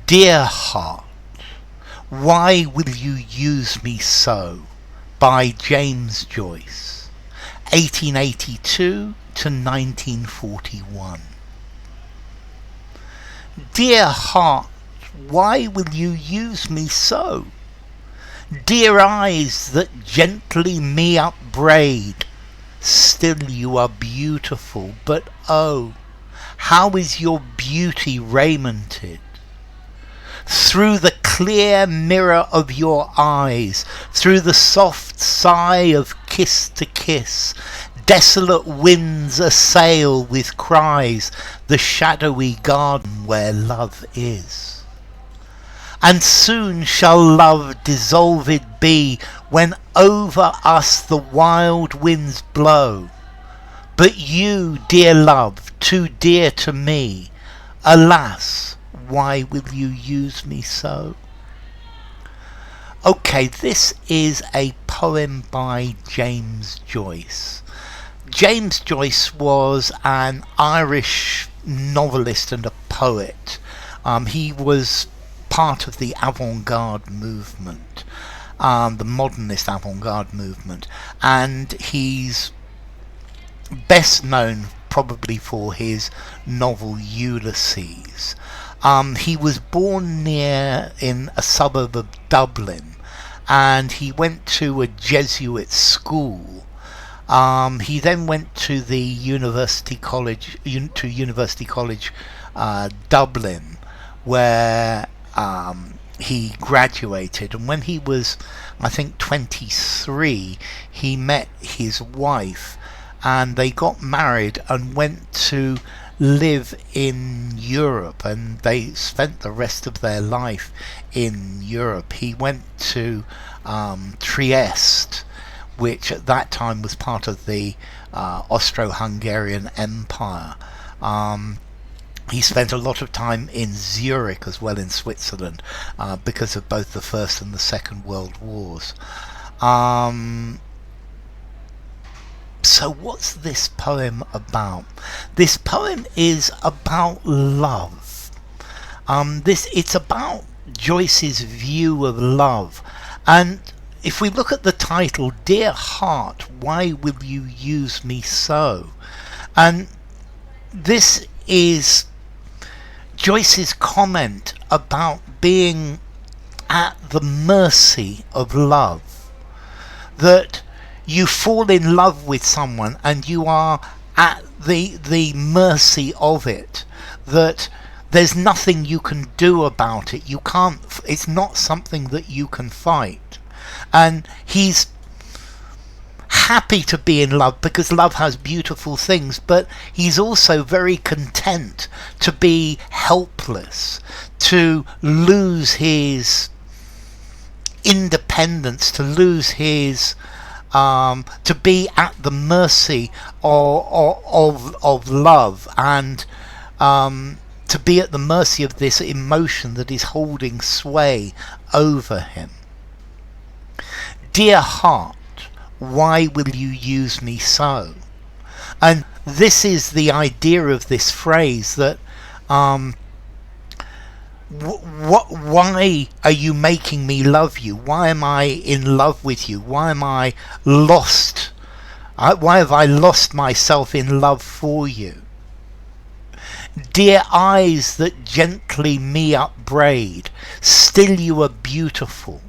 Dear heart, why will you use me so? By James Joyce, 1882 to 1941. Dear heart, why will you use me so? Dear eyes that gently me upbraid, still you are beautiful, but oh, how is your beauty raimented? Through the clear mirror of your eyes, through the soft sigh of kiss to kiss, desolate winds assail with cries the shadowy garden where love is. And soon shall love dissolved be, when over us the wild winds blow. But you, dear love, too dear to me, alas, why will you use me so? Okay, this is a poem by James Joyce. James Joyce was an Irish novelist and a poet. He was part of the avant-garde movement, the modernist avant-garde movement, and he's best known probably for his novel Ulysses. He was born in a suburb of Dublin, and he went to a Jesuit school. He then went to the University College, Dublin, where he graduated. And when he was, I think, 23, he met his wife, and they got married and went to live in Europe, and they spent the rest of their life in Europe. He went to Trieste, which at that time was part of the Austro-Hungarian Empire. He spent a lot of time in Zurich as well, in Switzerland, because of both the First and the Second World Wars. So what's this poem about? This poem is about love. It's about Joyce's view of love. And if we look at the title, Dear Heart, Why Will You Use Me So? And this is Joyce's comment about being at the mercy of love. That you fall in love with someone and you are at the mercy of it. That there's nothing you can do about it. You can't. It's not something that you can fight. And he's happy to be in love because love has beautiful things, but he's also very content to be helpless, to lose his independence, to lose his to be at the mercy of love, and to be at the mercy of this emotion that is holding sway over him. Dear heart, why will you use me so? And this is the idea of this phrase, that why are you making me love you? Why am I in love with you? Why am I lost? Why have I lost myself in love for you? Dear eyes that gently me upbraid, still you are beautiful,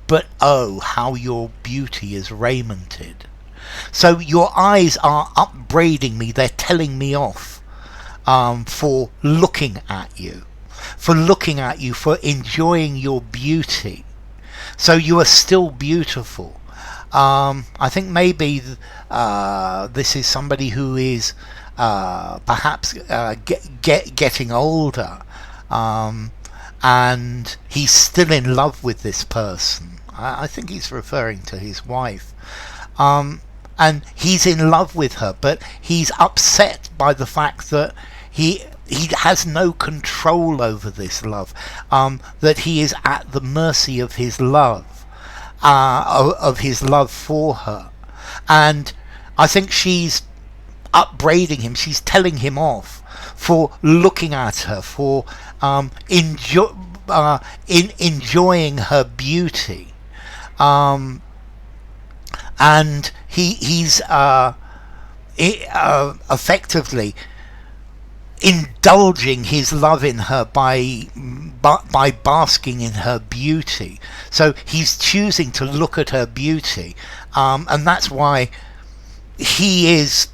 but oh, how your beauty is raimented. So your eyes are upbraiding me, they're telling me off for looking at you. For enjoying your beauty. So you are still beautiful. I think maybe this is somebody who is perhaps getting older, and he's still in love with this person. I think he's referring to his wife. And he's in love with her, but he's upset by the fact that he has no control over this love, that he is at the mercy of his love, of his love for her. And I think she's upbraiding him, she's telling him off for looking at her, for enjoying her beauty. And he's effectively indulging his love in her by basking in her beauty. So he's choosing to look at her beauty, and that's why he is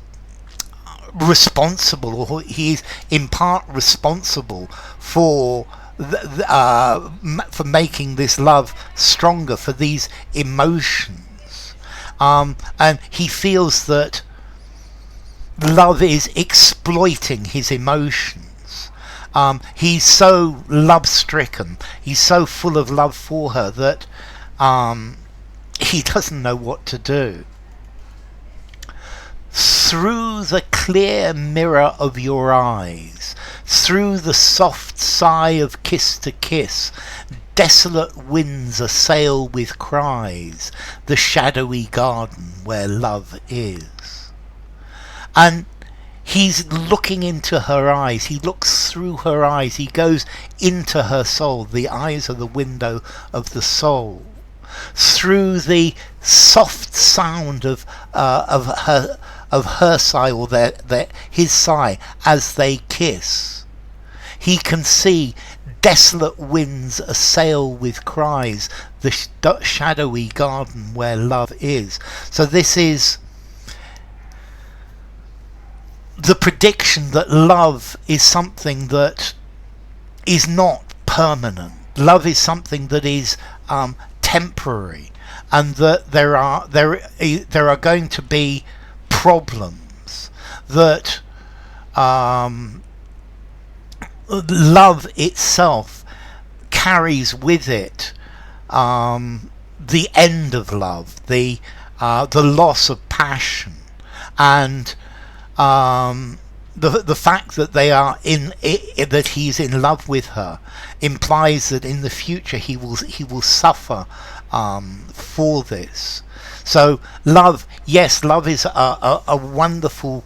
responsible, or he is in part responsible for for making this love stronger, for these emotions, and he feels that love is exploiting his emotions. He's so love-stricken, he's so full of love for her that he doesn't know what to do. Through the clear mirror of your eyes, through the soft sigh of kiss to kiss, desolate winds assail with cries the shadowy garden where love is. And he's looking into her eyes, he looks through her eyes, he goes into her soul. The eyes are the window of the soul. Through the soft sound of her sigh, or his sigh as they kiss, he can see desolate winds assail with cries the shadowy garden where love is. So this is the prediction that love is something that is not permanent. Love is something that is temporary, and that there are going to be problems, that love itself carries with it the end of love, the loss of passion, and the fact that they are that he's in love with her implies that in the future he will suffer for this. So love, yes, love is a wonderful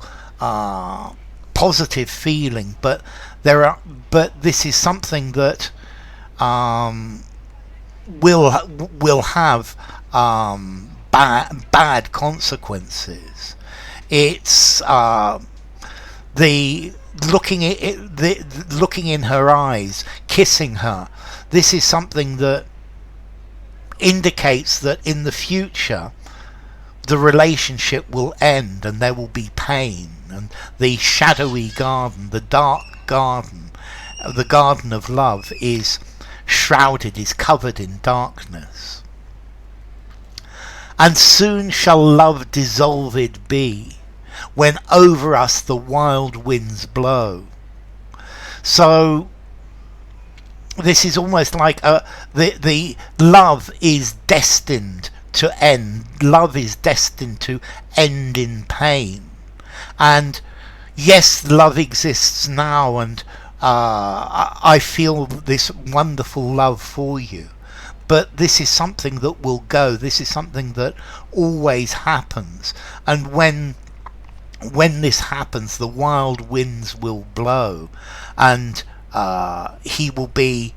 positive feeling, but this is something that will have bad consequences. It's the looking in her eyes, kissing her. This is something that indicates that in the future the relationship will end and there will be pain, and the shadowy garden, the dark garden, the garden of love is shrouded, is covered in darkness. And soon shall love dissolved be, when over us the wild winds blow. So this is almost like the love is destined to end. Love is destined to end in pain. And yes, love exists now, and I feel this wonderful love for you. But this is something that will go. This is something that always happens. And when this happens, the wild winds will blow, and he will be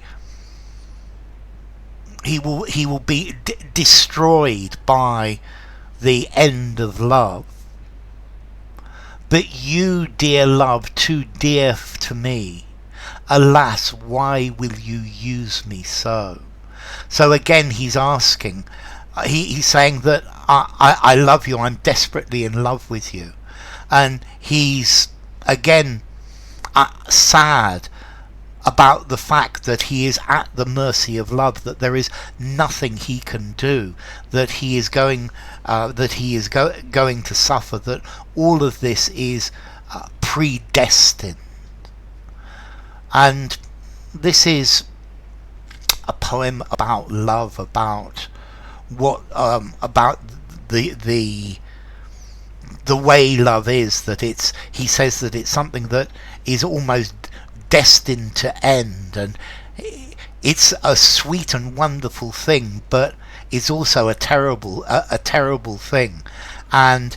destroyed by the end of love. But you, dear love, too dear to me, alas, why will you use me so? So again, he's asking, he's saying that I love you, I'm desperately in love with you. And he's again sad about the fact that he is at the mercy of love, that there is nothing he can do, that he is going to suffer, that all of this is predestined. And this is a poem about love, about what about the way love is, that he says that it's something that is almost destined to end, and it's a sweet and wonderful thing, but it's also a terrible thing, and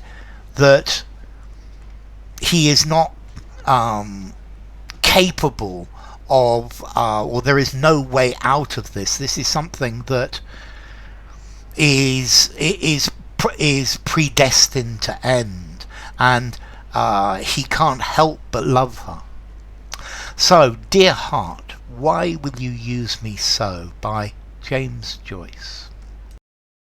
that he is not capable of, or there is no way out of this. This is something that is predestined to end, and he can't help but love her. So, Dear Heart, Why Will You Use Me So by James Joyce.